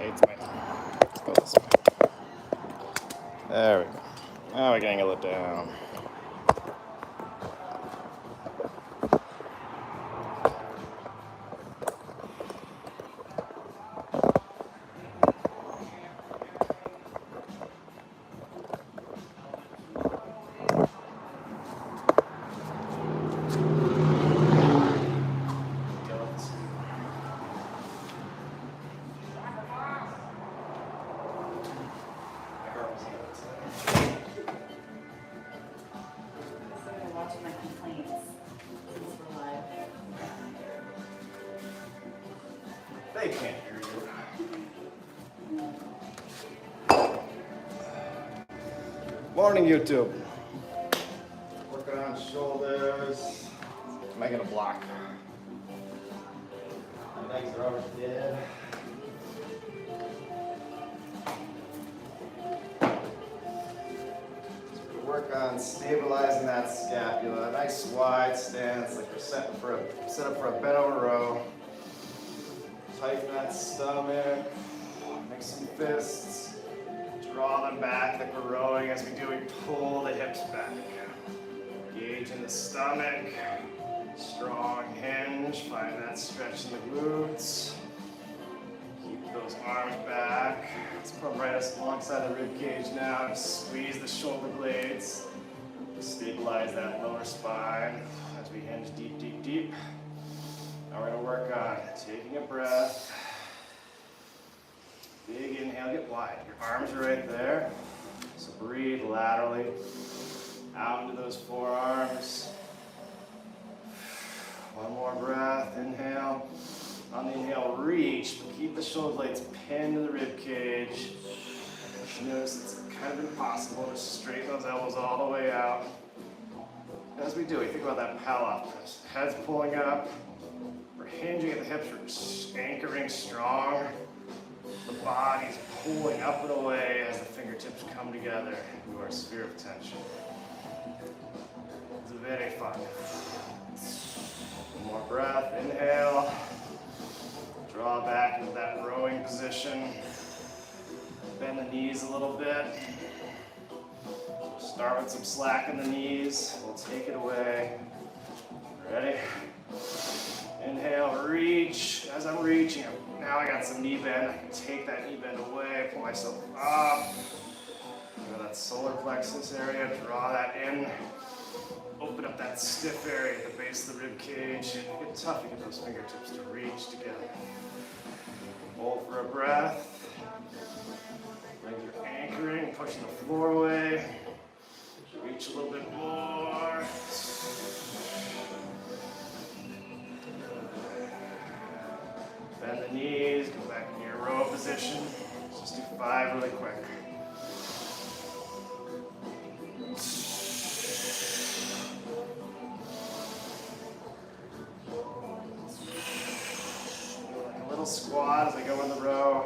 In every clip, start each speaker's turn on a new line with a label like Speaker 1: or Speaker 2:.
Speaker 1: hates me. Let's go this way. There we go. Now we can angle it down. They can't hear you. Morning, YouTube. Working on shoulders. Making a block. My legs are already dead. Work on stabilizing that scapula. Nice wide stance, like you're set up for a bent over row. Tighten that stomach. Make some fists. Draw them back like we're rowing. As we do, we pull the hips back. Engage in the stomach. Strong hinge. Find that stretch in the glutes. Keep those arms back. Let's put them right alongside the rib cage now. Just squeeze the shoulder blades. Stabilize that lower spine as we hinge deep, deep, deep. Now we're going to work on taking a breath. Big inhale, get wide. Your arms are right there. So breathe laterally out into those forearms. One more breath, inhale. On the inhale, reach, but keep the shoulder blades pinned to the rib cage. Notice it's kind of impossible to straighten those elbows all the way out. As we do, we think about that Pallof twist. Head's pulling up. We're hinging at the hips, we're anchoring strong. The body's pulling up and away as the fingertips come together into our sphere of tension. It's very fun. One more breath, inhale. Draw back into that rowing position. Bend the knees a little bit. Start with some slack in the knees. We'll take it away. Ready? Inhale, reach. As I'm reaching, now I got some knee bend. I can take that knee bend away, pull myself up. That solar plexus area, draw that in. Open up that stiff area at the base of the rib cage. Get tough to get those fingertips to reach together. Hold for a breath. Legs are anchoring, pushing the floor away. Reach a little bit more. Bend the knees, go back into your row position. Let's just do 5 really quick. Like a little squat as I go in the row.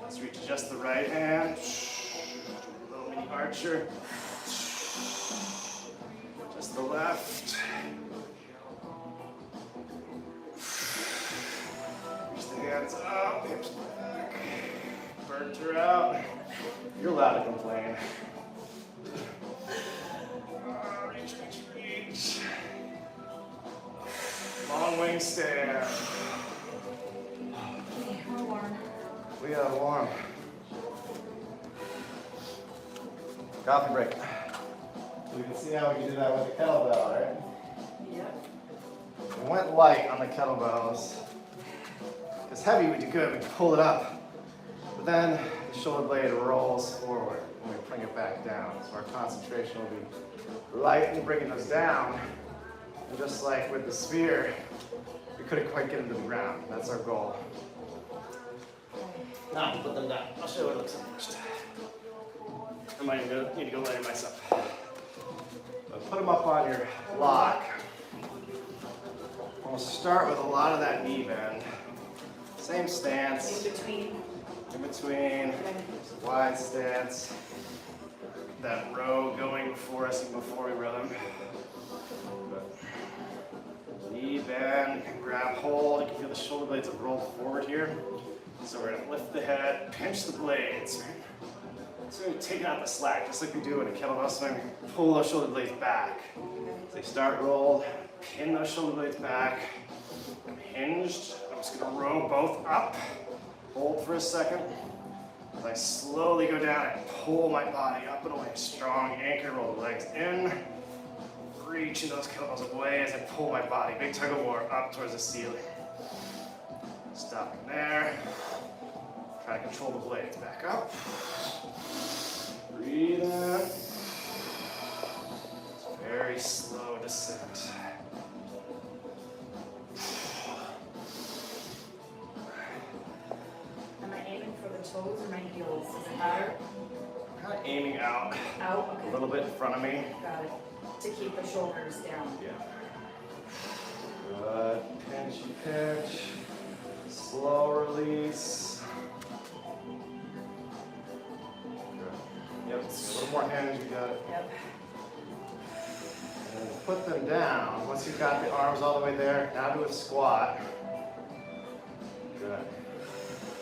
Speaker 1: Let's reach just the right hand. Little mini archer. Just the left. Reach the hands up, hips back. Burnt her out. You're allowed to complain. Reach, reach, reach. Long wing stand.
Speaker 2: We're warm.
Speaker 1: We are warm. Coffee break. So you can see how we can do that with the kettlebell, right?
Speaker 2: Yep.
Speaker 1: We went light on the kettlebells. It's heavy, we do good, we pull it up. But then the shoulder blade rolls forward and we bring it back down. So our concentration will be light in bringing those down. And just like with the sphere, we couldn't quite get them to the ground. That's our goal. Now put them down. I'll show you what it looks like first. I might need to go later myself. But put them up on your block. We'll start with a lot of that knee bend. Same stance.
Speaker 2: In between.
Speaker 1: In between. Wide stance. That row going before course, even before we rhythm. Knee bend, grab hold. You can feel the shoulder blades have rolled forward here. So we're gonna lift the head, pinch the blades. So we're taking out the slack, just like we do in a kettlebell swing. We pull those shoulder blades back. So they start rolled, pin those shoulder blades back. I'm hinged. I'm just gonna row both up. Hold for a second. As I slowly go down and pull my body up and away. Strong anchor, roll the legs in. Reaching those kettlebells away as I pull my body. Big tug of war up towards the ceiling. Stopping there. Try to control the blades. Back up. Breathe in. It's a very slow descent.
Speaker 2: Am I aiming for the toes or my heels? Is it better?
Speaker 1: Kind of aiming out
Speaker 2: Out,
Speaker 1: a
Speaker 2: okay.
Speaker 1: little bit in front of me.
Speaker 2: Got it. To keep the shoulders down.
Speaker 1: Yeah. Good. Pinchy pinch. Slow release. Good. Yep. A little more hinge. You got it.
Speaker 2: Yep.
Speaker 1: And put them down. Once you've got the arms all the way there, now do a squat. Good.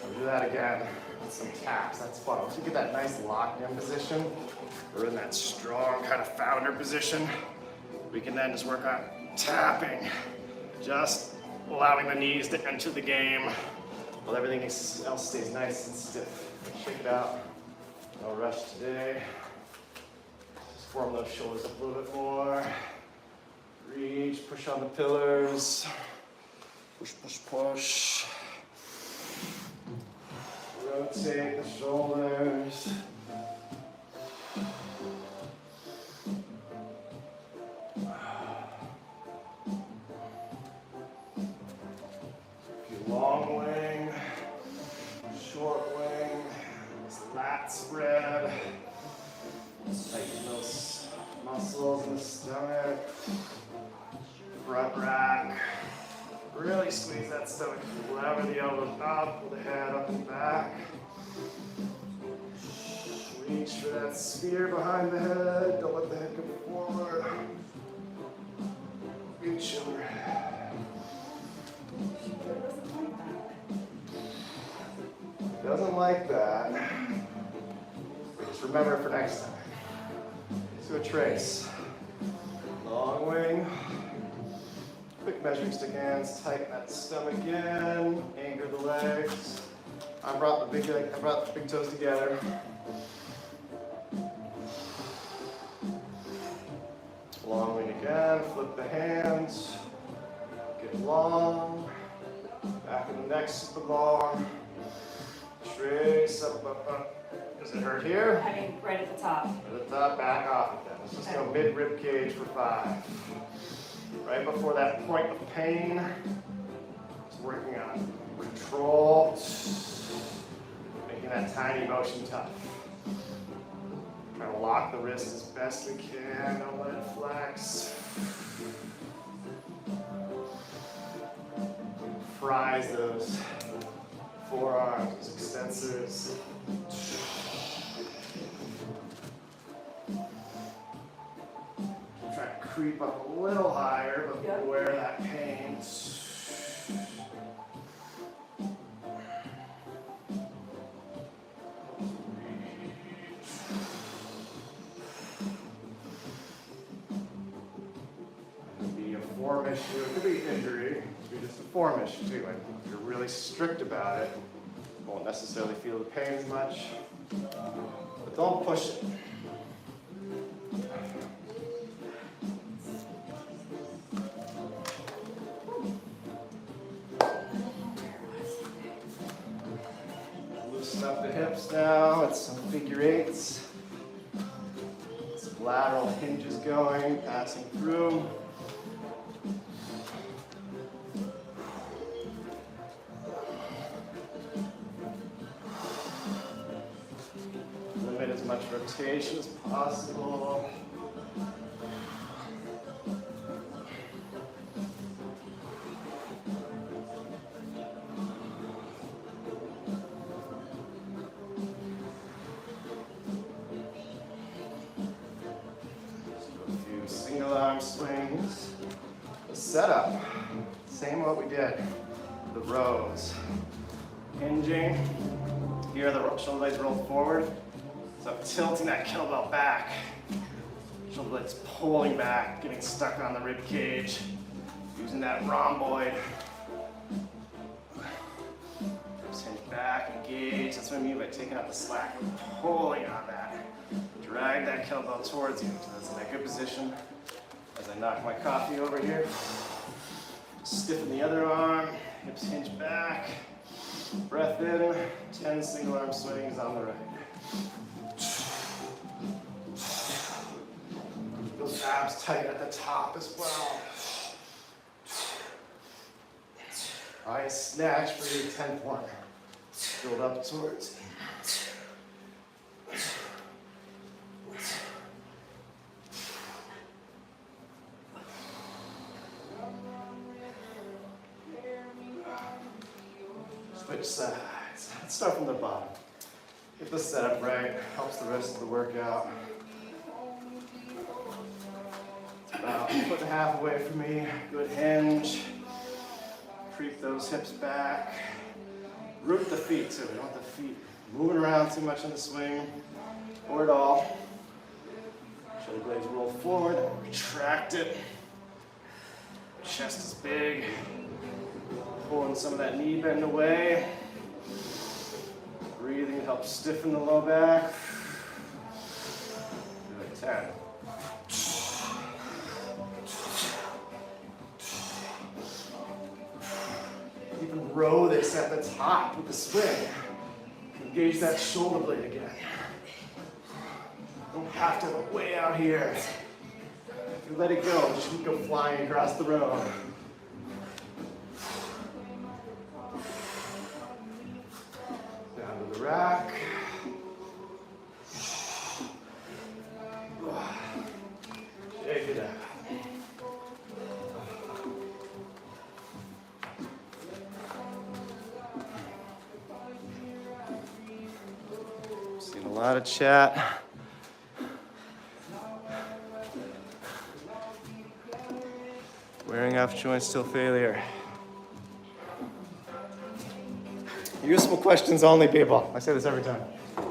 Speaker 1: We'll do that again with some taps. That's fun. Once you get that nice locked-in position, we're in that strong kind of founder position. We can then just work on tapping, just allowing the knees to enter the game while everything else stays nice and stiff. Shake it out. No rush today. Just form those shoulders up a little bit more. Reach, push on the pillars. Push, push, push. Rotate the shoulders. Long wing, short wing, lat spread. Tighten those muscles in the stomach. Front rack. Really squeeze that stomach. Lever the elbows up, pull the head up and back. Reach for that sphere behind the head. Don't let the head go forward. Reach over. Doesn't like that. Just remember it for next time. Do a trace. Long wing. Quick measuring stick hands. Tighten that stomach in. Anchor the legs. I brought the big toes together. Long wing again. Flip the hands. Get long. Back of the neck super long. Trace up, up, up. Does it hurt here?
Speaker 2: I mean, right at the top.
Speaker 1: At the top, back off it then. Let's just go mid-rib cage for 5. Right before that point of pain, just working on control, making that tiny motion tough. Trying to lock the wrist as best we can, don't let it flex. Fries those forearms, those extensors. Try to creep up a little higher, but
Speaker 2: Yep.
Speaker 1: beware that pain. It could be a form issue, it could be injury, it could be just a form issue too. Like if you're really strict about it, you won't necessarily feel the pain as much, but don't push it. Loosen up the hips now with some figure eights. Some lateral hinges going, passing through. Limit as much rotation as possible. single arm swings. The setup, same what we did. The rows. Hinging. Here the shoulder blades roll forward. So I'm tilting that kettlebell back. Shoulder blades pulling back, getting stuck on the rib cage. Using that rhomboid. Ribs hinge back, engage. That's what I mean by taking out the slack and pulling on that. Drag that kettlebell towards you. So that's in that good position. As I knock my coffee over here. Stiffen the other arm. Hips hinge back. Breath in. 10 single arm swings on the right. Those abs tight at the top as well. Nice snatch for your 10th one. Build up towards. Switch sides. Let's start from the bottom. Get the setup right. Helps the rest of the workout. It's about 1.5 away from me. Good hinge. Creep those hips back. Root the feet too. We don't want the feet moving around too much in the swing or at all. Shoulder blades roll forward. Retract it. Chest is big. Pulling some of that knee bend away. Breathing helps stiffen the low back. Good. 10. Even row this at the top with the swing. Engage that shoulder blade again. Don't have to have it way out here. If you let it go, just go flying across the road. Down to the rack. Shake it out. Seen a lot of chat. Wearing off joints till failure. Useful questions only, people. I say this every time. I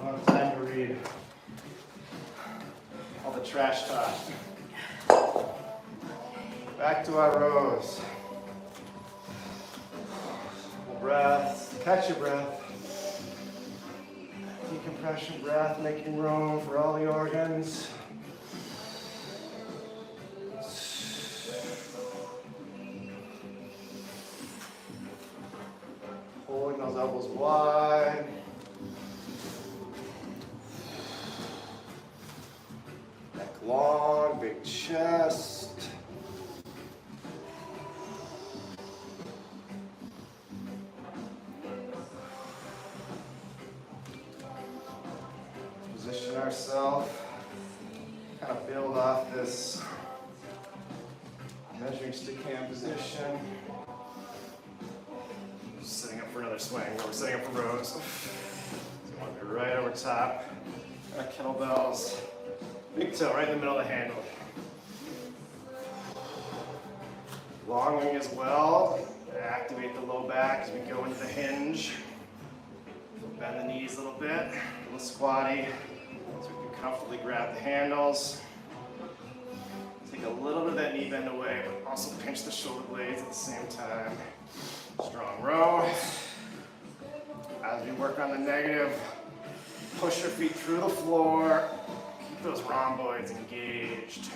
Speaker 1: don't have time to read all the trash talk. Back to our rows. Full breath. Catch your breath. Decompression breath, making room for all the organs. Pulling those elbows wide. Neck long, big chest. Position ourselves. Kind of build off this measuring stick hand position. Setting up for another swing. We're setting up for rows. So we want to be right over top. Kettlebells. Big toe right in the middle of the handle. Long wing as well. Activate the low back as we go into the hinge. Bend the knees a little bit. A little squatty. So we can comfortably grab the handles. Take a little bit of that knee bend away, but also pinch the shoulder blades at the same time. Strong row. As we work on the negative, push your feet through the floor. Keep those rhomboids engaged.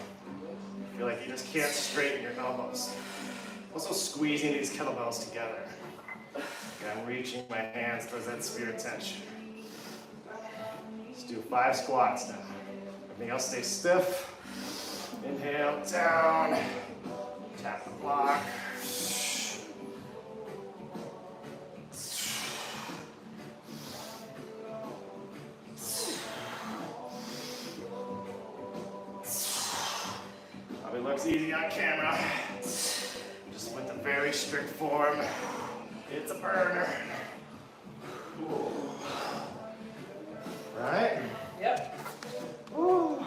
Speaker 1: Feel like you just can't straighten your elbows. Also squeezing these kettlebells together. Okay, I'm reaching my hands towards that sphere of tension. Let's do 5 squats now. Everything else stays stiff. Inhale, down. Tap the block. Probably looks easy on camera. Just with a very strict form. It's a burner. Ooh. Right?
Speaker 2: Yep.
Speaker 1: Ooh.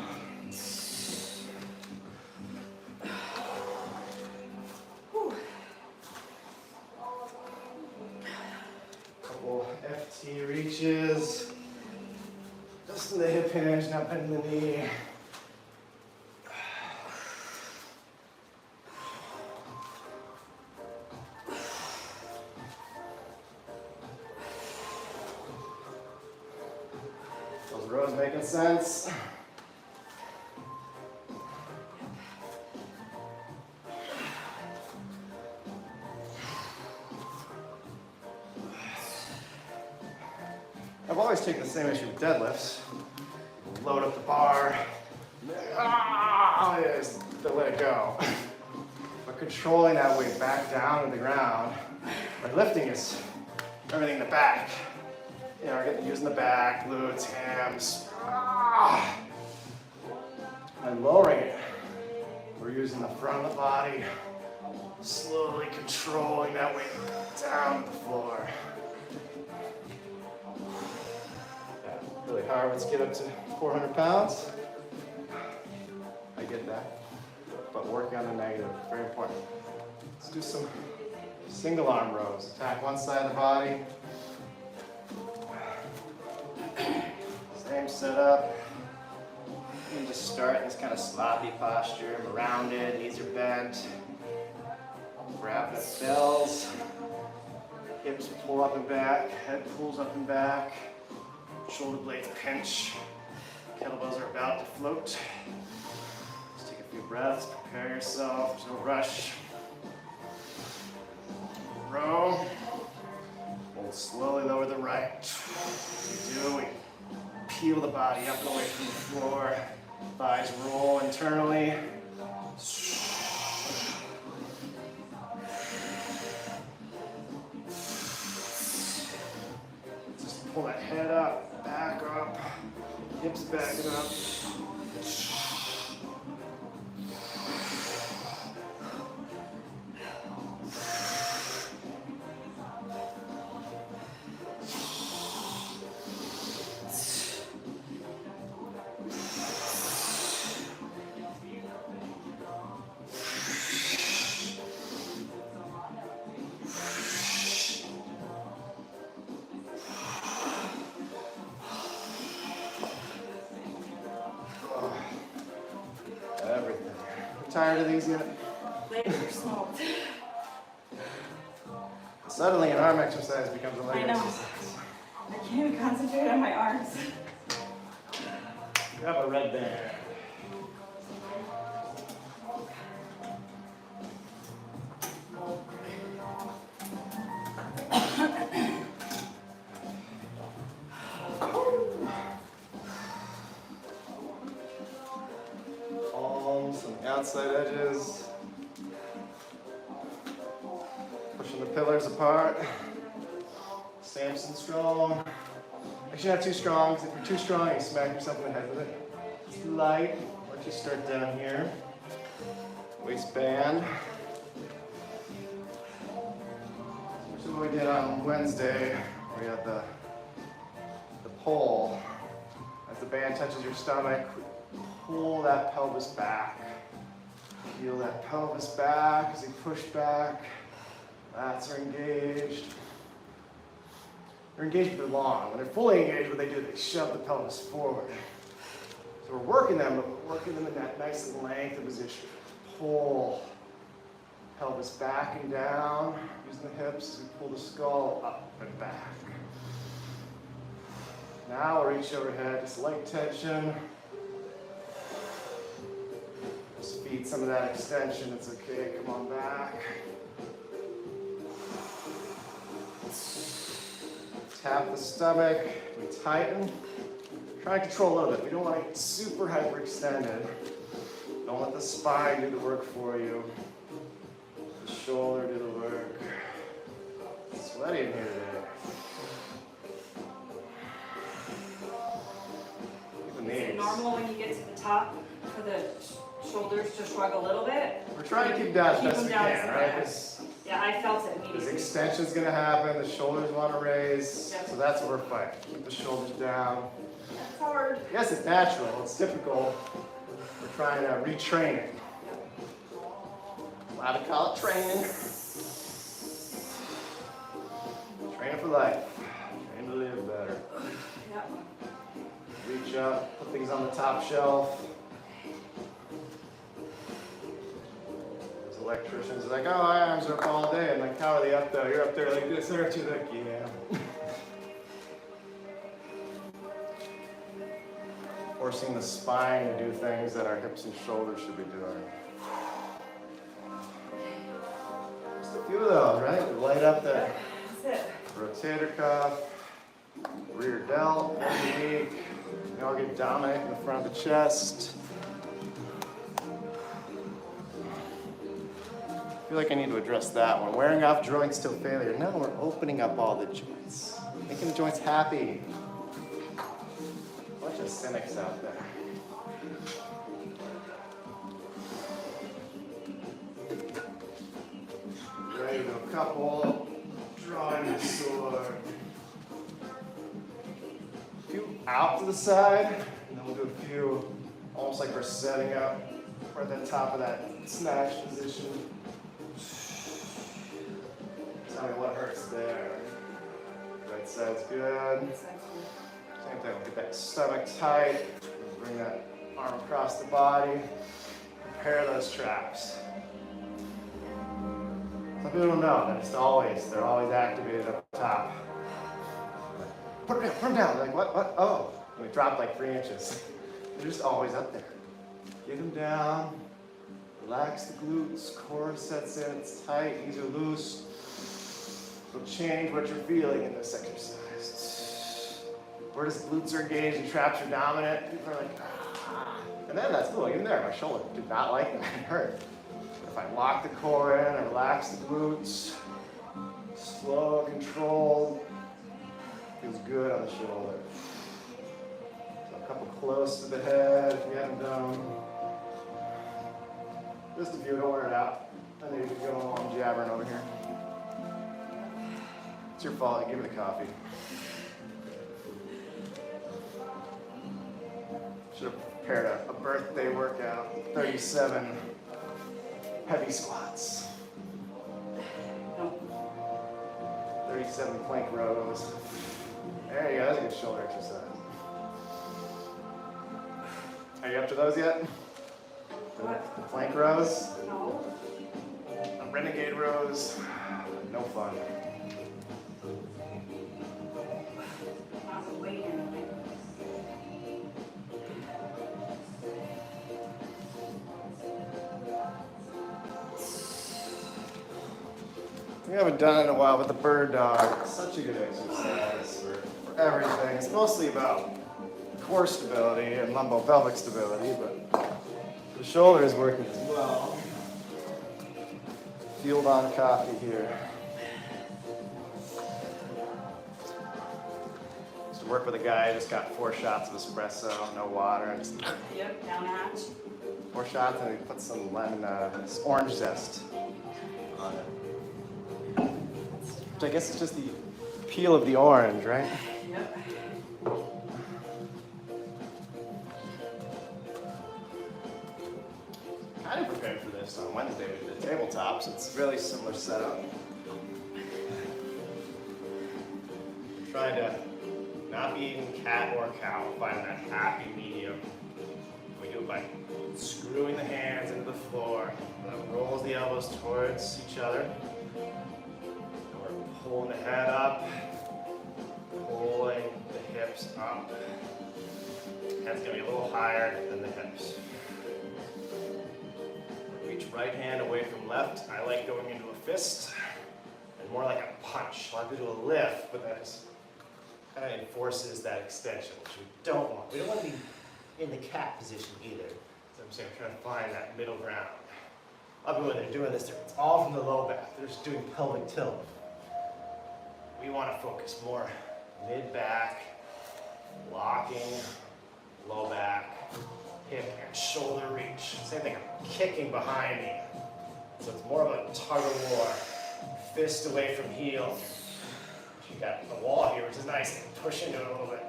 Speaker 1: hip hinge, not bending the knee. Those rows making sense? I've always taken the same issue with deadlifts. Load up the bar. Just to let it go. But controlling that weight back down to the ground, like lifting is everything in the back. You know, we're using the back, glutes, hams. And lowering it, we're using the front of the body, slowly controlling that weight down to the floor. Really hard. Let's get up to 400 pounds. I get that. But working on the negative, very important. Let's do some single arm rows. Attack one side of the body. Same setup. You can just start in this kind of sloppy posture. I'm rounded, knees are bent. Grab the bells. Hips pull up and back. Head pulls up and back. Shoulder blades pinch. Kettlebells are about to float. Just take a few breaths, prepare yourself, there's no rush. Row. Hold slowly, lower the right. As you do, we peel the body up and away from the floor. Thighs roll internally. Just pull that head up. Back up, hips backing up. Everything. Tired of these yet?
Speaker 2: Legs are smoked.
Speaker 1: Suddenly an arm exercise becomes a leg
Speaker 2: I know.
Speaker 1: exercise.
Speaker 2: I can't even concentrate on my arms.
Speaker 1: Grab a red band. Palms on the outside edges. Pushing the pillars apart. Samson strong. Actually not too strong, because if you're too strong, you smack yourself in the head with it. It's light. Let you start down here. Waistband. Which is what we did on Wednesday. We had the pull. As the band touches your stomach, pull that pelvis back. Feel that pelvis back as you push back. Lats are engaged. They're engaged but they're long. When they're fully engaged, what they do, they shove the pelvis forward. So we're working them, but we're working them in that nice length of position. Pull pelvis back and down, using the hips as we pull the skull up and back. Now we'll reach overhead, just light tension. Just feed some of that extension, it's okay, come on back. Tap the stomach, we tighten. Try to control a little bit. We don't want to get super hyperextended. Don't let the spine do the work for you. The shoulder do the work. It's sweaty in here today.
Speaker 2: Is it normal when you get to the top for the shoulders to shrug a little bit?
Speaker 1: We're trying to keep down as
Speaker 2: Keep
Speaker 1: best
Speaker 2: them
Speaker 1: we
Speaker 2: down
Speaker 1: can,
Speaker 2: so
Speaker 1: right?
Speaker 2: fast. Yeah, I felt it
Speaker 1: Because
Speaker 2: immediately.
Speaker 1: extension's gonna happen, the shoulders want to raise,
Speaker 2: Yep.
Speaker 1: so that's what we're fighting. Keep the shoulders down.
Speaker 2: That's hard.
Speaker 1: Yes, it's natural, it's typical. We're trying to retrain it. Allowed to call it training. Training for life. Train to live better.
Speaker 2: Yep.
Speaker 1: Reach up, put things on the top shelf. Those electricians are like, oh, my arms are up all day. I'm like, how are they up there? You're up there like this, aren't you? Like, yeah. Forcing the spine to do things that our hips and shoulders should be doing. Just a few of those, right? Light up the
Speaker 2: That's it.
Speaker 1: rotator cuff, rear delt every week. You all get dominant in the front of the chest. I feel like I need to address that one. Wearing off joints till failure. No, we're opening up all the joints. Making the joints happy. Bunch of cynics out there. Ready to do a couple. Drawing the sword. A few out to the side, and then we'll do a few almost like we're setting up. We're at the top of that snatch position. Tell me what hurts there. Right side's good. Same thing, we'll get that stomach tight. Bring that arm across the body. Prepare those traps. Some people don't know that they're always activated up top. Put them down. They're like, what? Oh. And we dropped like 3 inches. They're just always up there. Get them down. Relax the glutes. Core sets in. It's tight. Knees are loose. It'll change what you're feeling in this exercise. Where does glutes are engaged and traps are dominant? People are like, ah. And then that's cool. Even there, my shoulder did not like that. It hurt. If I lock the core in, I relax the glutes. Slow, controlled. Feels good on the shoulder. So a couple close to the head if you haven't done. Just a few, don't wear it out. I need to go on jabbering over here. It's your fault, give me the coffee. Should have prepared a birthday workout. 37 heavy squats. 37 plank rows. There you go, that's a good shoulder exercise. Are you up to those yet?
Speaker 2: What?
Speaker 1: The plank rows?
Speaker 2: No.
Speaker 1: The renegade rows? No fun.
Speaker 2: Not weight anyway.
Speaker 1: We haven't done it in a while, but the bird dog, such a good exercise for everything. It's mostly about core stability and lumbo-pelvic stability, but the shoulder is working as well. Fueled on coffee here. Just work with a guy who just got 4 shots of espresso, no water, and just
Speaker 2: Yep, down hatch.
Speaker 1: 4 shots, and he put some lemon, orange zest on it. Which I guess is just the peel of the orange, right?
Speaker 2: Yep.
Speaker 1: Kind of prepared for this on Wednesday with the tabletops. It's really similar setup. Trying to not be eating cat or cow, finding that happy medium. We do it by screwing the hands into the floor. Rolls the elbows towards each other. Pulling the head up, pulling the hips up. Head's gonna be a little higher than the hips. Reach right hand away from left. I like going into a fist and more like a punch. A lot of people do a lift, but that kind of enforces that extension, which we don't want. We don't want to be in the cat position either. So I'm saying, I'm trying to find that middle ground. Other when they're doing this, it's all from the low back. They're just doing pelvic tilt. We want to focus more mid-back, locking, low back, hip and shoulder reach. Same thing, I'm kicking behind me. So it's more of a tug of war. Fist away from heel. You got the wall here, which is nice. Push into it a little bit.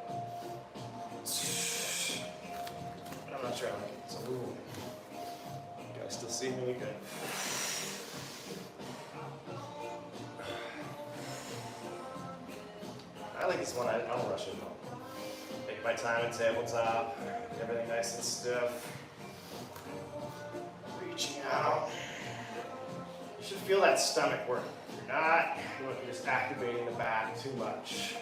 Speaker 1: But I'm not sure I like it. So, ooh. You guys still see me? Good. I like this one. I don't rush it though. Take Take my time in tabletop. Get everything nice and stiff. Reaching out. You should feel that stomach work. If you're not, you're just activating the back too much.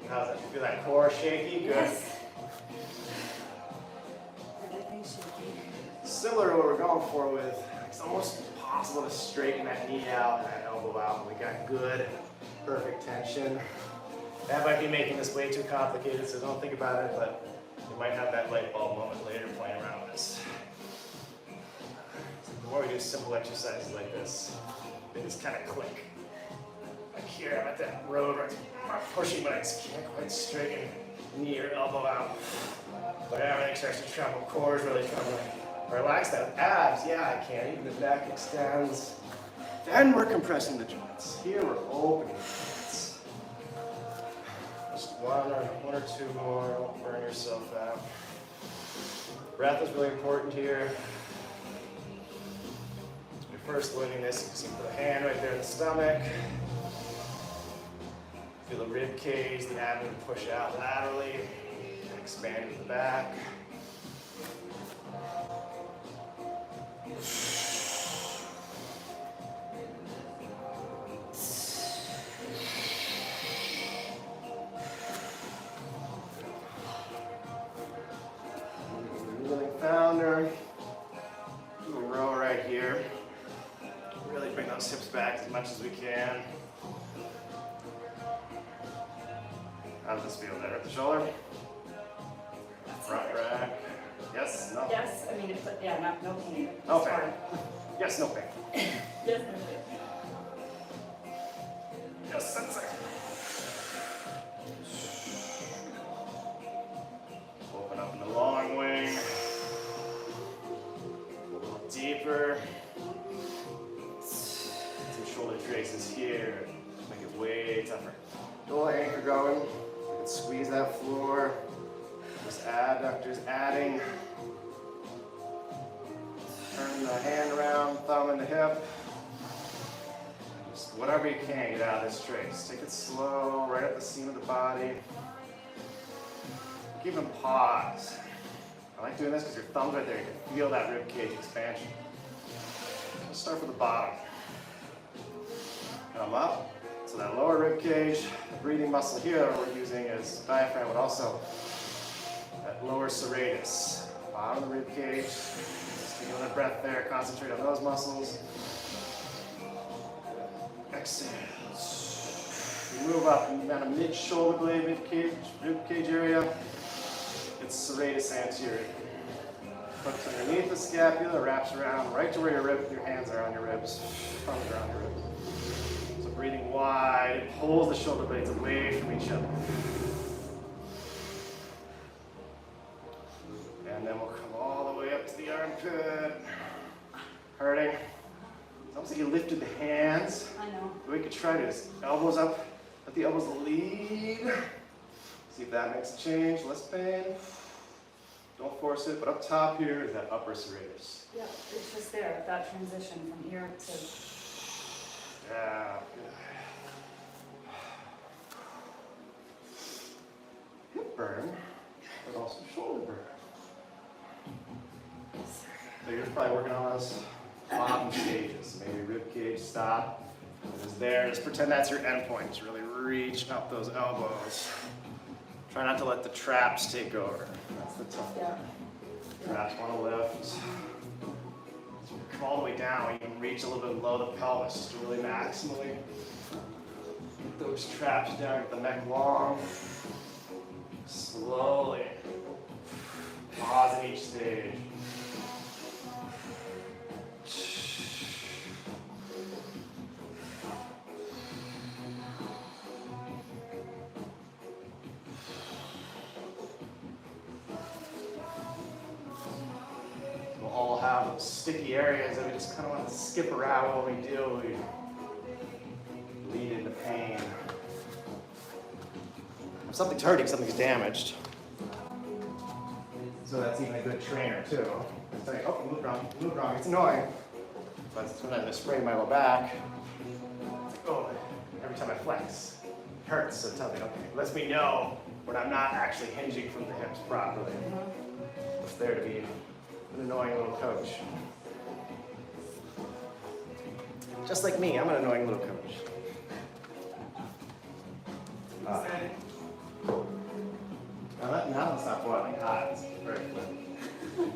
Speaker 1: How's that? You feel that core shaky? Good.
Speaker 2: Yes. Everything's shaky.
Speaker 1: Similar to what we're going for with, it's almost impossible to straighten that knee out and that elbow out. We got good, perfect tension. That might be making this way too complicated, so don't think about it, but you might have that light bulb moment later playing around with this. So the more we do simple exercises like this, they just kind of click. Like here, I'm at that road where I'm pushing, but I just can't quite straighten knee or elbow out. But everything starts to tremble, core is really trembling. Relax that abs, yeah, I can. Even the neck extends. Then we're compressing the joints. Here we're opening the joints. Just one or two more. Don't burn yourself out. Breath is really important here. When you're first learning this, you can see put a hand right there in the stomach. Feel the rib cage, the abdomen push out laterally, and expand to the back. Kneeling founder. Do a row right here. Really bring those hips back as much as we can. How does this feel there at the shoulder? Front rack. Yes, no?
Speaker 2: Yes, I mean, no pain.
Speaker 1: No
Speaker 2: It's
Speaker 1: pain.
Speaker 2: fine.
Speaker 1: Yes, no pain.
Speaker 2: Yes, no pain.
Speaker 1: Yes, sensei. Open up in the long wing. A little deeper. Some shoulder traces here. Make it way tougher. Little anchor going. You can squeeze that floor. Just adductors adding. Turn the hand around, thumb in the hip. Just whatever you can, get out of this trace. Take it slow, right at the seam of the body. Keep them pause. I like doing this because your thumb's right there. You can feel that rib cage expansion. Let's start from the bottom. Come up. So that lower rib cage, the breathing muscle here that we're using is diaphragm, but also that lower serratus. Bottom of the rib cage. Just take another breath there. Concentrate on those muscles. Exhale. You move up and down a mid-shoulder blade, rib cage area. It's serratus anterior. Hooks underneath the scapula, wraps around right to where your hands are on your ribs. Thumbs are on your ribs. So breathing wide, it pulls the shoulder blades away from each other. And then we'll come all the way up to the armpit. Hurting. It's almost like you lifted the hands.
Speaker 2: I know.
Speaker 1: What we could try to is elbows up, let the elbows lead. See if that makes a change, less pain. Don't force it, but up top here is that upper serratus.
Speaker 2: Yeah, it's just there, that transition from here to.
Speaker 1: Yeah, good. Hip burn, but also shoulder burn. So you're probably working on those bottom stages. Maybe rib cage, stop. It's there. Just pretend that's your end point. Just really reach up those elbows. Try not to let the traps take over. That's the tough one. Traps want to lift. So you come all the way down. You can reach a little bit below the pelvis just to really maximally get those traps down. Get the neck long. Slowly. Pause in each stage. We'll all have those sticky areas that we just kind of want to skip around when we do. We lead into pain. If something's hurting, something's damaged. So that's even a good trainer too. Saying, oh, move wrong. It's annoying. But sometimes I sprain my low back. It's like, oh, every time I flex, it hurts. So tell me, okay, lets me know when I'm not actually hinging from the hips properly. It's there to be an annoying little coach. Just like me, I'm an annoying little coach. Now it's not boiling hot. It's very good.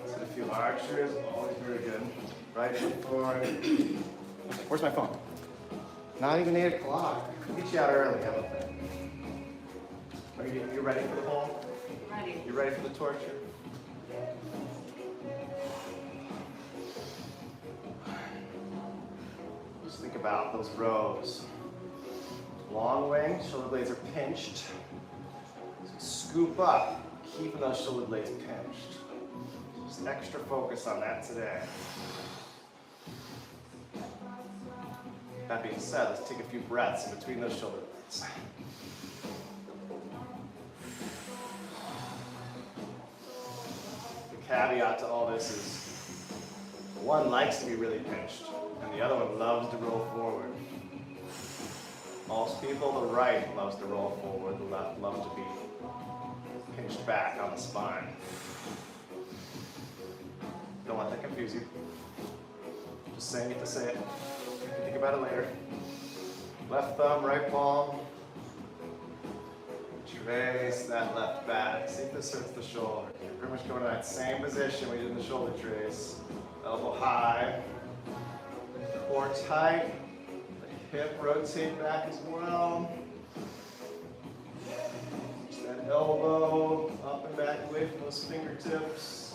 Speaker 1: Let's hit a few archers. Always very good. Right foot forward. Where's my phone? Not even 8 o'clock. I'll get you out early. How about that? Are you ready for the ball?
Speaker 2: Ready.
Speaker 1: You ready for the torture? Just think about those rows. Long wing, shoulder blades are pinched. So scoop up, keeping those shoulder blades pinched. Just extra focus on that today. That being said, let's take a few breaths in between those shoulder blades. The caveat to all this is one likes to be really pinched, and the other one loves to roll forward. Most people, the right loves to roll forward, the left loves to be pinched back on the spine. Don't let that confuse you. Just saying it to say it. Think about it later. Left thumb, right palm. Trace that left back. See if this hurts the shoulder. You're pretty much going to that same position we did in the shoulder trace. Elbow high. Core tight. Hip rotate back as well. Push that elbow up and back away from those fingertips.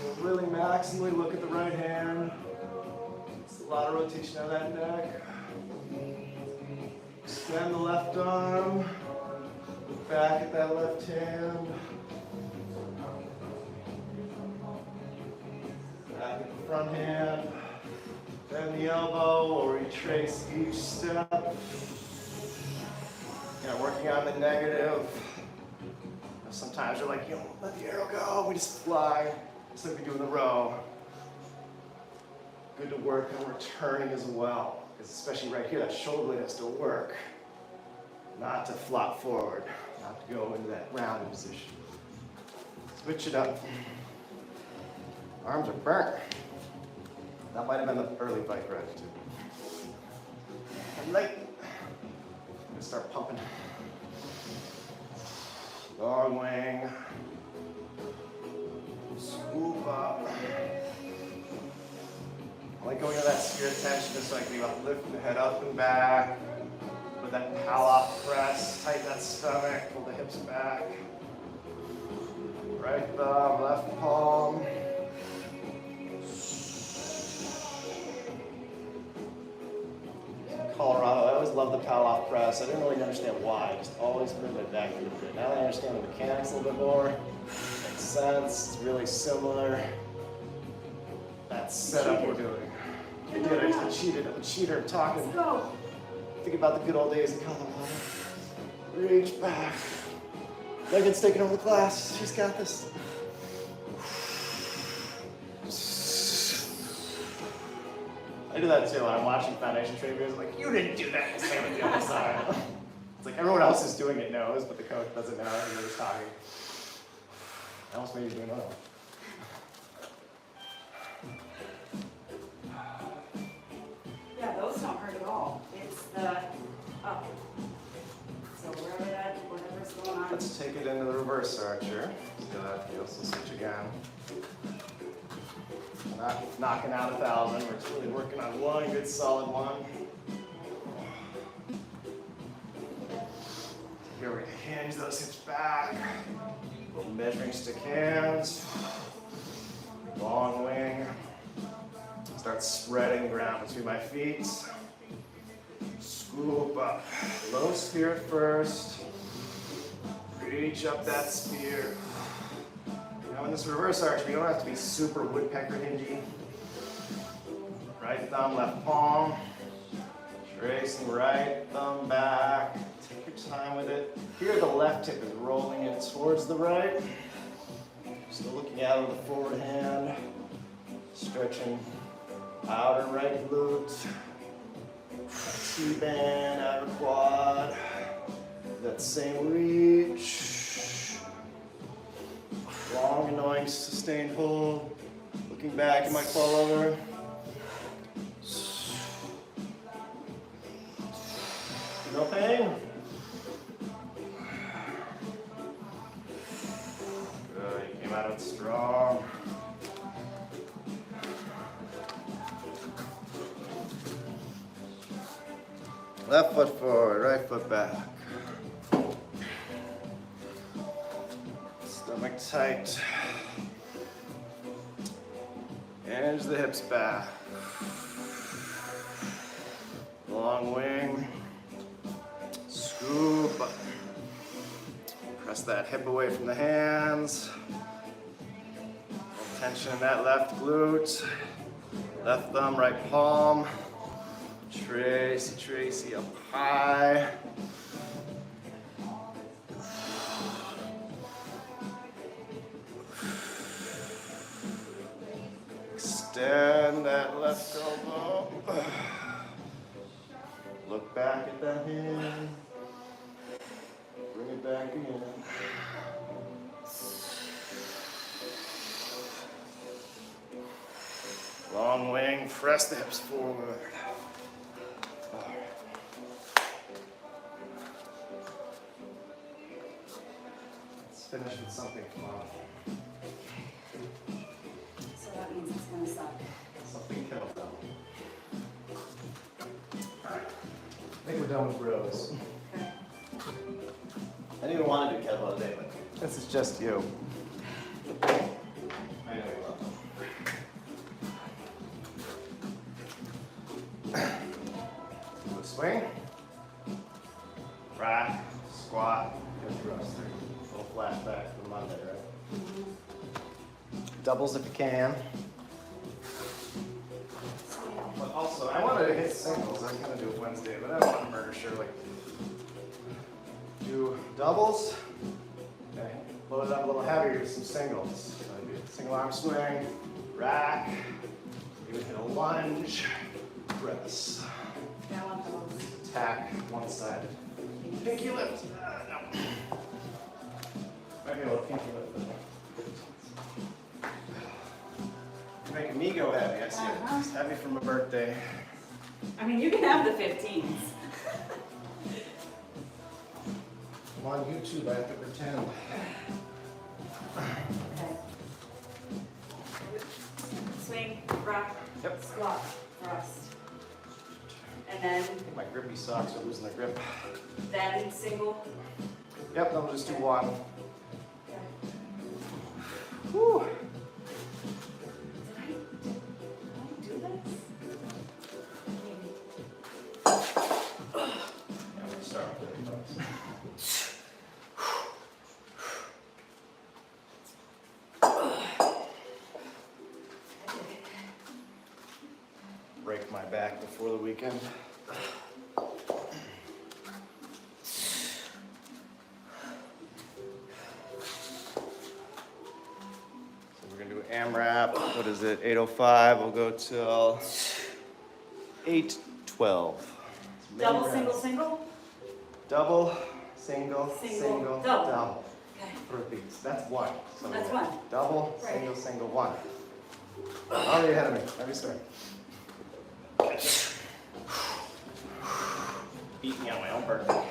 Speaker 1: We'll really maximally look at the right hand. It's a lot of rotation out of that neck. Extend the left arm. Look back at that left hand. Back at the front hand. Bend the elbow or retrace each step. Working on the negative. Sometimes you're like, let the arrow go. We just fly. Just like we do in the row. Good to work on returning as well. Because especially right here, that shoulder blade has to work. Not to flop forward. Not to go into that rounded position. Switch it up. Arms are burnt. That might have been the early bike ride too. I'm late. I'm gonna start pumping. Long wing. Swoop up. I like going to that sphere tension just so I can be lifting the head up and back. With that Palloff press, tighten that stomach, pull the hips back. Right thumb, left palm. Colorado, I always loved the Palloff press. I didn't really understand why. Just always moved it back a little bit. Now that I understand the mechanics a little bit more, makes sense. It's really similar. That setup we're doing. I did. I cheated. I'm a cheater. I'm talking.
Speaker 2: Let's go.
Speaker 1: Think about the good old days in Colorado. Reach back. Megan's taking over the class. She's got this. I do that too when I'm watching foundation training videos. I'm like, you didn't do that the same with the other side. It's like everyone else is doing it knows, but the coach doesn't know and they're just talking. I almost made you do another one.
Speaker 2: Yeah, those don't hurt at all. It's the up. So wherever that, whatever's going on.
Speaker 1: Let's take it into the reverse archer. See how that feels. So switch again. Not knocking out 1,000. We're just really working on one good solid one. Here we hinge those hips back. Little measuring stick hands. Long wing. Start spreading the ground between my feet. Scoop up. Low spear at first. Reach up that spear. Now in this reverse arch, we don't have to be super woodpecker hingy. Right thumb, left palm. Tracing right thumb back. Take your time with it. Here the left hip is rolling in towards the right. Still looking out of the forward hand. Stretching outer right glute. T-band, outer quad. That same reach. Long, annoying, sustained hold. Looking back, you might fall over. No pain. Good, you came out of it strong. Left foot forward, right foot back. Stomach tight. Hinge the hips back. Long wing. Scoop. Press that hip away from the hands. Tension in that left glute. Left thumb, right palm. Tracy, Tracy up high. Extend that left elbow. Look back at that hand. Bring it back again. Long wing, press the hips forward. Let's finish with something fun.
Speaker 2: So that means it's gonna suck.
Speaker 1: Something kettlebell. Alright. I think we're done with bros.
Speaker 2: Okay.
Speaker 1: I didn't even want to do kettlebell today, but this is just you. I know you love them. Do a swing. Rack, squat, hip thruster. A little flashback from Monday, right? Doubles if you can. But also, I wanted to hit singles. I was going to do it Wednesday, but I don't want to murder Shirley. Do doubles. Okay. Load it up a little heavier with some singles. So I do single arm swing, rack, even hit a lunge, press.
Speaker 2: Yeah, I want those.
Speaker 1: Attack one side. Pinky lift. No. Might be a little pinky lift. You're making me go heavy. I see it. It's heavy for my birthday.
Speaker 2: I mean, you can have the 15s.
Speaker 1: I'm on YouTube. I have to pretend.
Speaker 2: Okay. Swing, rock,
Speaker 1: Yep.
Speaker 2: squat, thrust. And then,
Speaker 1: I think my grippy socks are losing their grip.
Speaker 2: then single.
Speaker 1: Yep, then we'll just do one.
Speaker 2: Okay.
Speaker 1: Whew.
Speaker 2: Did I do this? Maybe.
Speaker 1: Yeah, we'll start with 30 bucks. Break my back before the weekend. So we're gonna do AMRAP. What is it? 8:05. We'll go till 8:12.
Speaker 2: Double, single, single?
Speaker 1: Double, single,
Speaker 2: Single,
Speaker 1: single,
Speaker 2: double.
Speaker 1: double.
Speaker 2: Okay.
Speaker 1: Repeats. That's one. So
Speaker 2: That's
Speaker 1: we have
Speaker 2: one.
Speaker 1: Double,
Speaker 2: Right.
Speaker 1: single, single, one. Already ahead of me. Let me start. Catch it. Beat me on my own birthday.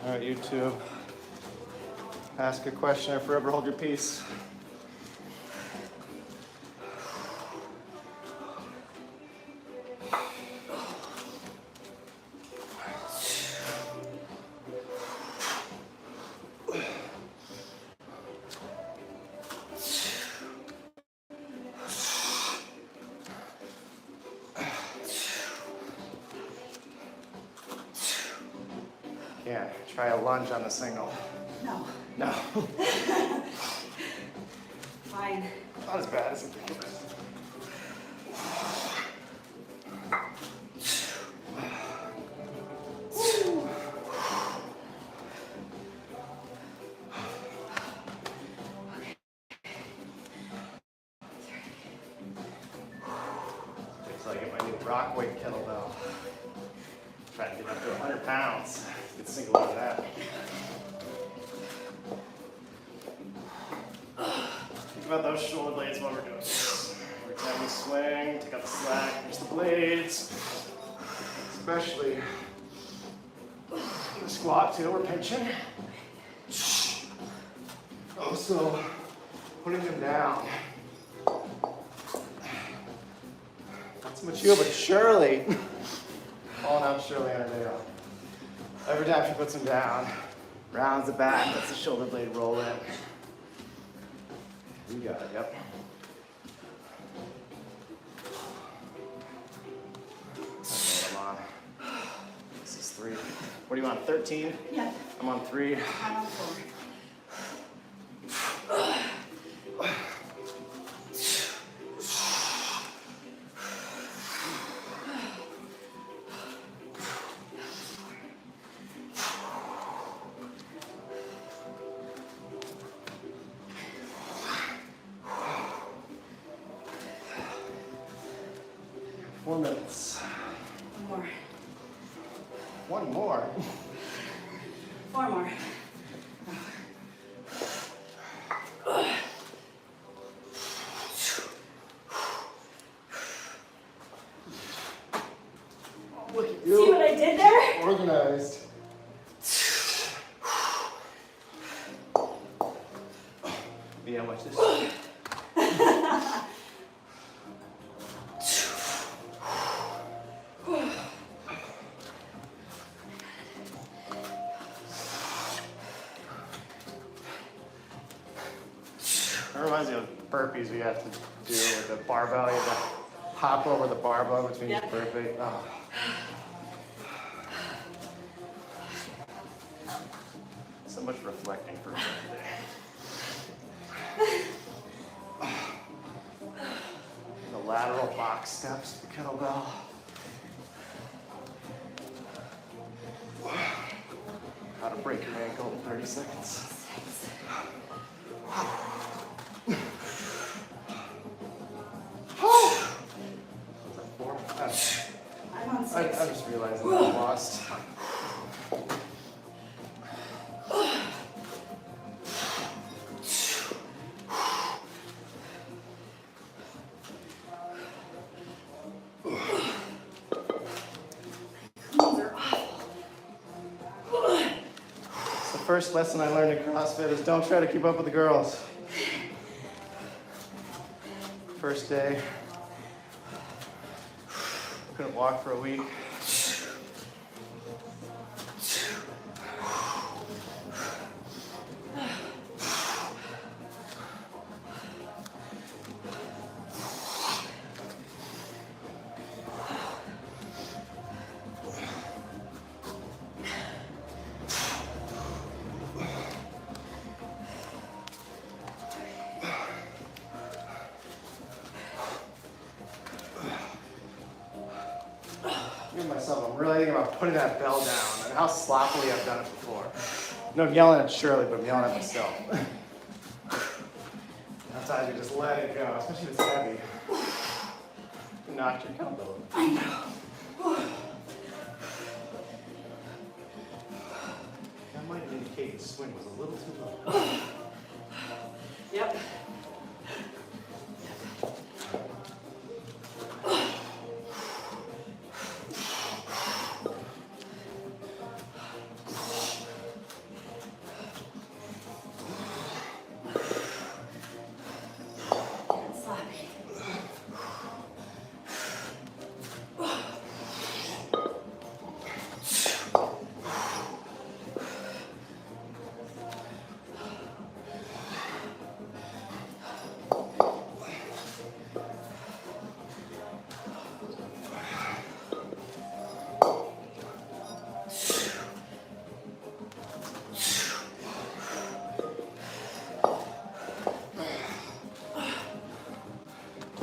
Speaker 1: All right, YouTube. Ask a question or forever hold your peace. Yeah, try a lunge on the single.
Speaker 2: No.
Speaker 1: No.
Speaker 2: Fine.
Speaker 1: Not as bad as it could be. Until I get my new rock weight kettlebell. Try to get up to 100 pounds. Get single out of that. Think about those shoulder blades while we're doing this. Every time we swing, take out the slack, push the blades. Especially in the squat too, we're pinching. Also, putting them down. Not so much you, but Shirley. Calling out Shirley on her day off. Every time she puts them down, rounds the back, lets the shoulder blade roll in. You got it, yep. Okay, I'm on. This is 3. What are you on, 13?
Speaker 2: Yeah.
Speaker 1: I'm on 3.
Speaker 2: I'm on 4.
Speaker 1: Four minutes.
Speaker 2: One more.
Speaker 1: One more.
Speaker 2: 4 more.
Speaker 1: Look at
Speaker 2: See
Speaker 1: you.
Speaker 2: what I did there?
Speaker 1: Organized. Yeah, watch this. It reminds me of burpees we have to do with the barbell. You have to hop over the barbell between each
Speaker 2: Yeah.
Speaker 1: burpee. Oh. So much reflecting for today. The lateral box steps, the kettlebell. How to break your ankle in 30 seconds.
Speaker 2: I'm on
Speaker 1: I
Speaker 2: 6.
Speaker 1: just realized that I'm lost.
Speaker 2: These are awful.
Speaker 1: The first lesson I learned in CrossFit is don't try to keep up with the girls. First day, couldn't walk for a week. Me and myself, I'm really thinking about putting that bell down and how sloppily I've done it before. No, I'm yelling at Shirley, but I'm yelling at myself. Sometimes you just let it go, especially if it's heavy. You knocked your kettlebell over.
Speaker 2: I know.
Speaker 1: That might indicate the swing was a little too low.
Speaker 2: Yep.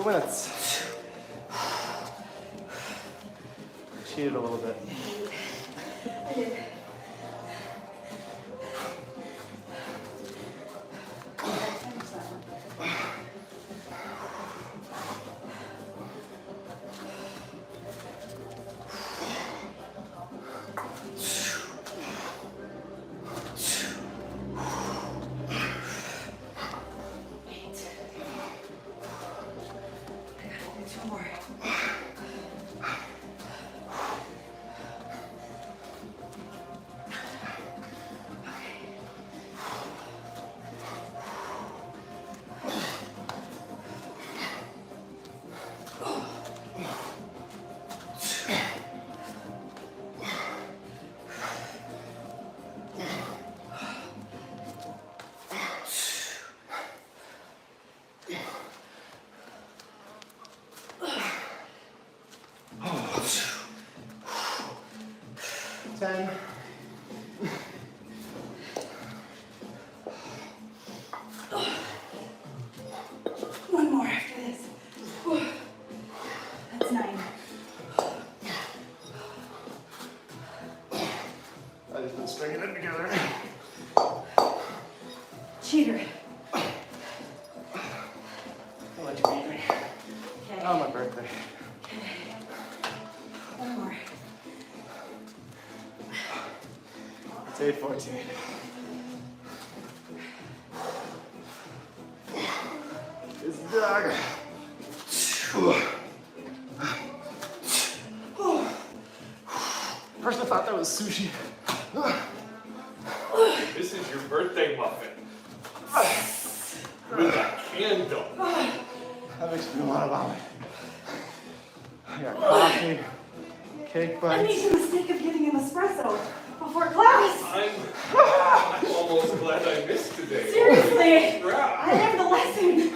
Speaker 1: Couple minutes. Cheated a little bit.
Speaker 2: I did. Two more.
Speaker 1: Ten.
Speaker 2: One more after this. Whew. That's 9.
Speaker 1: I've just been stringing it together.
Speaker 2: Cheater.
Speaker 1: I'll let you beat me.
Speaker 2: Okay.
Speaker 1: On my birthday.
Speaker 2: One more.
Speaker 1: It's 8:14. It's dog. First I thought that was sushi.
Speaker 3: This is your birthday muffin. With a candle.
Speaker 1: That makes me want to vomit. I got coffee, cake
Speaker 2: I
Speaker 1: bites.
Speaker 2: made the mistake of getting an espresso before class.
Speaker 3: I'm almost glad I missed today.
Speaker 2: Seriously.
Speaker 3: Crap.
Speaker 2: I learned a lesson.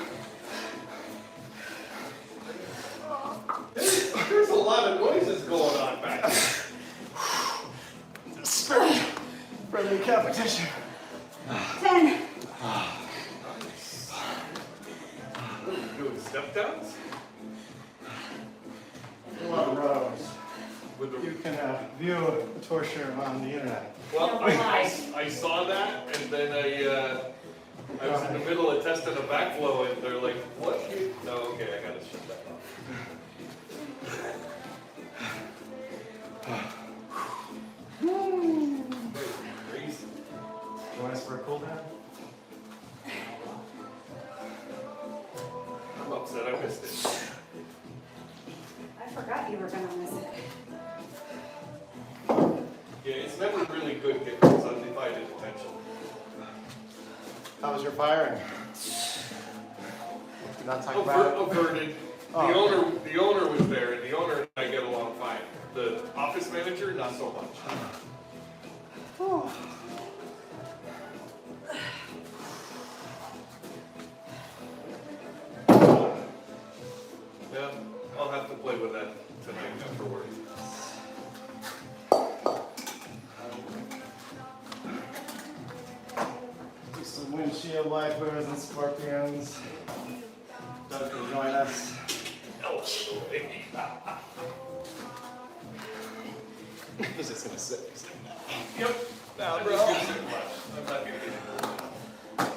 Speaker 3: There's a lot of noises going on back there.
Speaker 1: Spirit friendly competition.
Speaker 2: 10.
Speaker 3: What are you doing, step downs?
Speaker 1: Love rows.
Speaker 3: With the,
Speaker 1: You can view the torture on the internet.
Speaker 3: well, I saw that, and then I was in the middle of testing a backflow, and they're like, what? No, okay, I gotta shut that off. Crazy.
Speaker 1: Join us for a cool down?
Speaker 3: I'm upset I missed it.
Speaker 2: I forgot you were going to miss it.
Speaker 3: Yeah, it's never really good getting this undivided attention.
Speaker 1: How was your firing? Did not talk about it?
Speaker 3: Averted.
Speaker 1: Oh,
Speaker 3: The owner was there, and the owner and I get along fine. The office manager, not so much. Yeah, I'll have to play with that tonight afterwards.
Speaker 1: Do some windshield wipers and scorpions. Doug can join us. He's just gonna sit next to me now.
Speaker 3: Yep.
Speaker 1: Now,
Speaker 3: I'm
Speaker 1: bro.
Speaker 3: just gonna sit and watch. I'm not gonna get into it.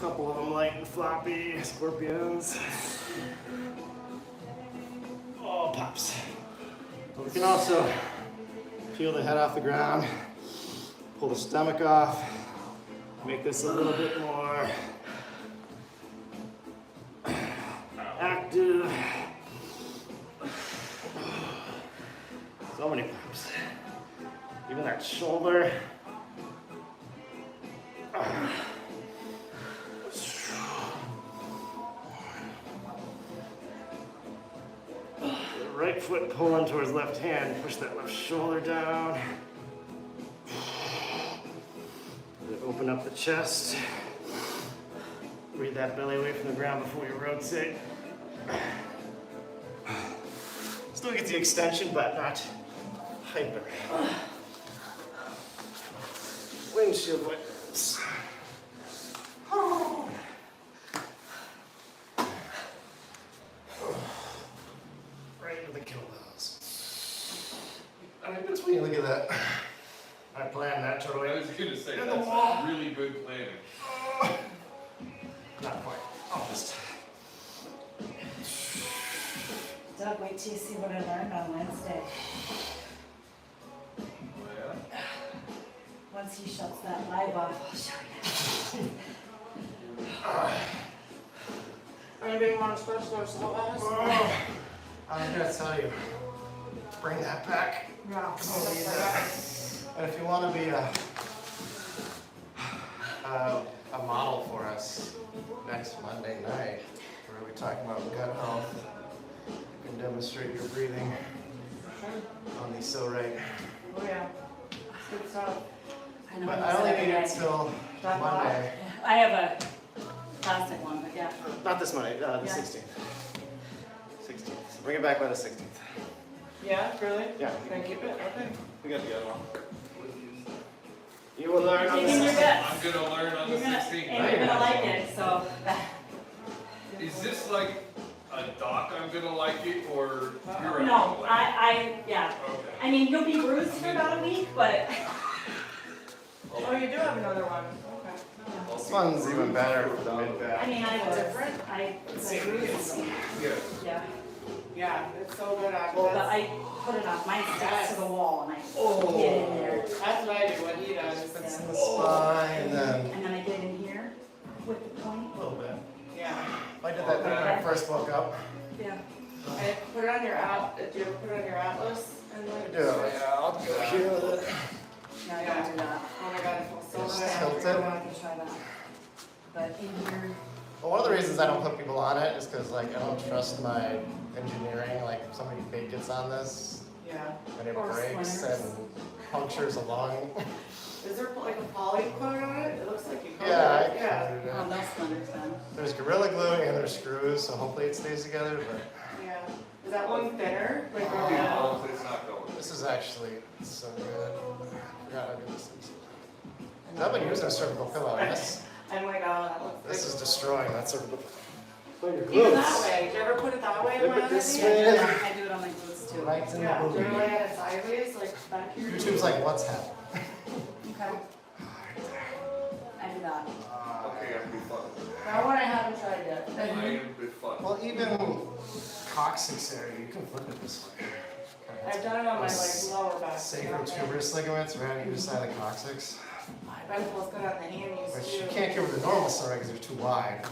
Speaker 1: Couple of them light and floppy scorpions. Oh, pops. But we can also peel the head off the ground, pull the stomach off, make this a little bit more active. So many pops. Even that shoulder. Right foot pulling towards left hand, push that left shoulder down. Open up the chest. Breathe that belly away from the ground before you rotate. Still get the extension, but not hyper. Windshield wipers. for the kettlebells. Alright, that's when you look at that. I planned that totally.
Speaker 3: I was gonna say,
Speaker 1: And the
Speaker 3: that's
Speaker 1: wall.
Speaker 3: really good planning.
Speaker 1: Not quite. I'll just.
Speaker 2: Doug, wait till you see what I learned on Wednesday.
Speaker 3: Oh, yeah?
Speaker 2: Once he shuts that live off, I'll show you.
Speaker 4: Anybody want to stretch their slow ass?
Speaker 1: I'm gonna tell you. Bring that back.
Speaker 4: Yeah.
Speaker 1: And if you want to be a model for us next Monday night, where we're talking about gut health, you can demonstrate your breathing on the so right.
Speaker 4: Oh yeah. Good stuff.
Speaker 2: I know
Speaker 1: But
Speaker 2: he
Speaker 1: I
Speaker 2: said
Speaker 1: only
Speaker 2: every
Speaker 1: need it
Speaker 2: day.
Speaker 1: till
Speaker 4: That
Speaker 1: Monday.
Speaker 2: I have a plastic one, but yeah.
Speaker 1: Not this Monday, the
Speaker 2: Yeah.
Speaker 1: 16th. 16th. So bring it back by the 16th.
Speaker 4: Yeah, really?
Speaker 1: Yeah,
Speaker 4: Can I keep it? Okay.
Speaker 1: we got the other one. You will learn on the
Speaker 2: Taking your
Speaker 1: 16th.
Speaker 2: bets.
Speaker 3: I'm gonna learn on the
Speaker 2: You're gonna,
Speaker 3: 16th.
Speaker 2: and you're gonna like it, so.
Speaker 3: Is this like a doc I'm gonna like it, or you're
Speaker 2: No,
Speaker 3: gonna like
Speaker 2: yeah.
Speaker 3: it? Okay.
Speaker 2: I mean, you'll be bruised for about a week, but.
Speaker 4: Oh, you do have another one. Okay.
Speaker 1: This one's even better for the mid
Speaker 2: I
Speaker 1: back.
Speaker 2: mean,
Speaker 4: Different?
Speaker 2: it's a bruise.
Speaker 3: Yeah.
Speaker 2: Yeah.
Speaker 4: Yeah, it's so good actually.
Speaker 2: Well, but I put it on, mine sticks to the wall and I
Speaker 3: Oh.
Speaker 2: get in there.
Speaker 4: That's what I do, what he does.
Speaker 1: It's in
Speaker 4: Yeah.
Speaker 1: the spine and then
Speaker 2: And then I get in here with the point.
Speaker 1: a little bit.
Speaker 4: Yeah.
Speaker 1: I did that when I first woke up.
Speaker 2: Yeah.
Speaker 4: And put it on your did you ever put it on your atlas? And
Speaker 1: I
Speaker 4: like,
Speaker 1: do, yeah, I'll go here with it.
Speaker 2: No, I don't do that.
Speaker 4: Oh my god, it feels so
Speaker 1: Just
Speaker 4: good.
Speaker 1: tilt
Speaker 2: I
Speaker 1: it.
Speaker 2: can try that. But in here,
Speaker 1: Well, one of the reasons I don't put people on it is because like I don't trust my engineering. Like if somebody big gets on this
Speaker 4: Yeah.
Speaker 1: and it
Speaker 2: Or
Speaker 1: breaks
Speaker 2: splinters.
Speaker 1: and punctures a lung.
Speaker 4: Is there like a poly coat on it? It looks like you covered
Speaker 1: Yeah,
Speaker 4: it.
Speaker 1: I
Speaker 4: Yeah.
Speaker 1: covered
Speaker 2: oh,
Speaker 1: it.
Speaker 2: no splinters then.
Speaker 1: There's Gorilla Glue and there's screws, so hopefully it stays together. But
Speaker 4: Yeah. Is that one thinner? Like,
Speaker 3: Dude,
Speaker 4: oh,
Speaker 3: it's not going.
Speaker 1: this is actually so good. I forgot how good this is. I've been using a cervical pillow. And
Speaker 4: I'm like, oh, that looks
Speaker 1: this is
Speaker 4: like.
Speaker 1: destroying that cervical. Put your
Speaker 4: Even that way. Do you ever put it that way? in
Speaker 1: Flip
Speaker 4: my
Speaker 1: it this
Speaker 4: other
Speaker 1: way.
Speaker 4: hand?
Speaker 2: I do it on my glutes too.
Speaker 1: Right in the
Speaker 4: Yeah. Do you
Speaker 1: booty.
Speaker 4: ever lay it sideways, like back here?
Speaker 1: YouTube's like, what's happening?
Speaker 2: Okay. I do that.
Speaker 3: Okay, I'm be fun.
Speaker 4: That one I haven't tried yet.
Speaker 3: I am be fun.
Speaker 1: Well, even coccyx area, you can flip it this way.
Speaker 4: I've done it on my like lower back.
Speaker 1: Sacrotuberous ligaments right on either side of the coccyx.
Speaker 4: I bet it feels good on the hammies
Speaker 1: Which
Speaker 4: too.
Speaker 1: you can't get with the normal side because they're too wide.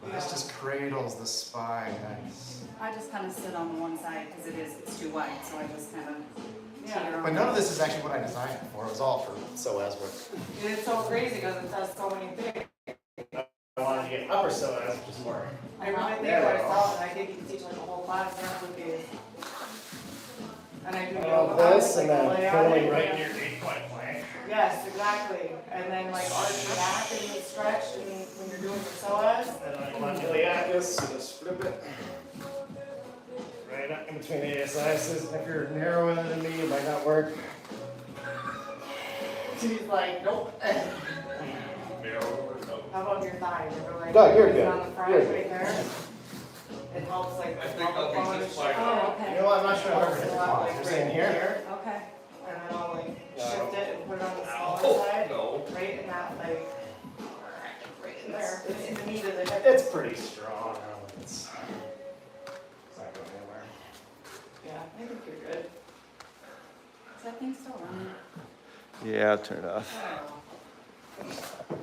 Speaker 1: But this just cradles the spine. Nice.
Speaker 2: I just kind of sit on the one side because it's too wide, so I just kind of
Speaker 4: Yeah.
Speaker 2: teeter on.
Speaker 1: But none of this is actually what I designed it for. It was all for psoas work.
Speaker 4: And it's so crazy because it does so many things.
Speaker 1: I wanted to get upper psoas, which is more.
Speaker 4: I really think
Speaker 1: There we
Speaker 4: what I
Speaker 1: go.
Speaker 4: saw, and I think you can teach like a whole class now with these. And I do
Speaker 1: I
Speaker 4: yoga
Speaker 1: love this,
Speaker 4: class,
Speaker 1: and
Speaker 4: like,
Speaker 1: then
Speaker 4: lay on
Speaker 1: curling
Speaker 4: it,
Speaker 1: right
Speaker 4: yeah.
Speaker 1: near 8-point plank.
Speaker 4: Yes, exactly. And then like arch your back and you stretch and when you're doing your psoas.
Speaker 1: And then I want iliacus, so just flip it. Right up in between the ASIs. If you're narrower than me, it might not work.
Speaker 4: She's like, nope.
Speaker 3: Narrow, no.
Speaker 4: How about your thighs? Ever like
Speaker 1: No, you're
Speaker 4: raise it
Speaker 1: good.
Speaker 4: on the front
Speaker 1: You're
Speaker 4: right
Speaker 1: good.
Speaker 4: there? It helps like.
Speaker 3: I think I'll be
Speaker 4: bone
Speaker 3: just
Speaker 4: and
Speaker 3: fine.
Speaker 4: shit.
Speaker 2: Oh,
Speaker 1: You
Speaker 2: okay.
Speaker 1: know what? I'm not sure I've ever
Speaker 4: Helps
Speaker 1: hit
Speaker 4: a
Speaker 1: the
Speaker 4: lot,
Speaker 1: claw.
Speaker 4: like,
Speaker 1: You're
Speaker 4: right
Speaker 1: saying here?
Speaker 2: Okay.
Speaker 4: And then I'll like
Speaker 1: Yeah.
Speaker 4: shift it and put it on the smaller
Speaker 3: Oh,
Speaker 4: side,
Speaker 3: no.
Speaker 4: right in that like, right in there, in the meat of the hip.
Speaker 1: It's pretty strong. I don't think it's not going anywhere.
Speaker 4: Yeah, I think you're good.
Speaker 2: Is that thing still running?
Speaker 1: Yeah, turn it off.
Speaker 4: Oh.